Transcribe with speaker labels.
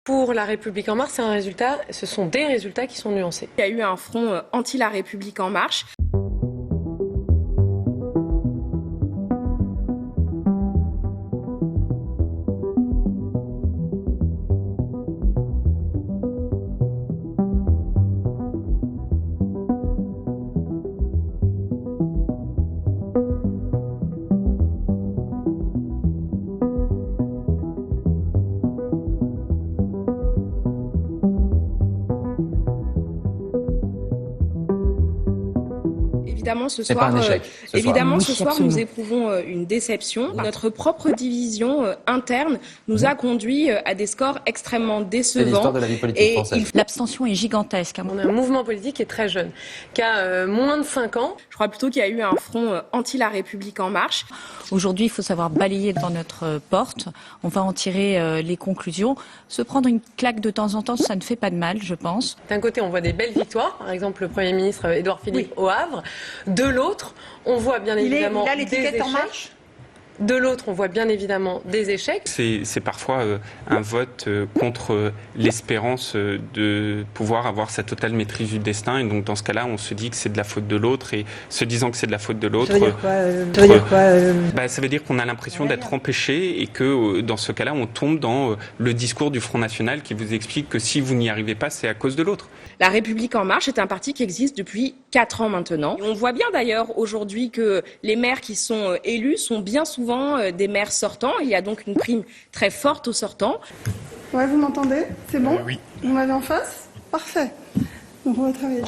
Speaker 1: Pour La République En Marche, ce sont des résultats qui sont nuancés.
Speaker 2: Il y a eu un front anti-La République En Marche. Évidemment, ce soir, nous éprouvons une déception. Notre propre division interne nous a conduit à des scores extrêmement décevants. C'est l'histoire
Speaker 3: de la vie politique française.
Speaker 4: L'abstention est gigantesque.
Speaker 1: On a un mouvement politique qui est très jeune, qui a moins de 5 ans.
Speaker 2: Je crois plutôt qu'il y a eu un front anti-La République En Marche.
Speaker 4: Aujourd'hui, il faut savoir balayer devant notre porte. On va en tirer les conclusions. Se prendre une claque de temps en temps, ça ne fait pas de mal, je pense.
Speaker 1: D'un côté, on voit des belles victoires, par exemple le Premier ministre Édouard Philippe au Havre. De l'autre, on voit bien évidemment
Speaker 5: il a l'étiquette En Marche.
Speaker 1: De l'autre, on voit bien évidemment des échecs.
Speaker 6: C'est parfois un vote contre l'espérance de pouvoir avoir sa totale maîtrise du destin. Et donc, dans ce cas-là, on se dit que c'est de la faute de l'autre. Et se disant que c'est de la faute de l'autre...
Speaker 5: Ça veut dire quoi,
Speaker 6: Ça veut dire qu'on a l'impression d'être empêché et que, dans ce cas-là, on tombe dans le discours du Front National qui vous explique que si vous n'y arrivez pas, c'est à cause de l'autre.
Speaker 2: La République En Marche est un parti qui existe depuis 4 ans maintenant. Et on voit bien d'ailleurs aujourd'hui que les maires qui sont élus sont bien souvent des maires sortants. Il y a donc une prime très forte aux sortants.
Speaker 7: Ouais, vous m'entendez? C'est bon?
Speaker 8: Oui.
Speaker 7: Vous m'avez en face? Parfait. Donc on va travailler.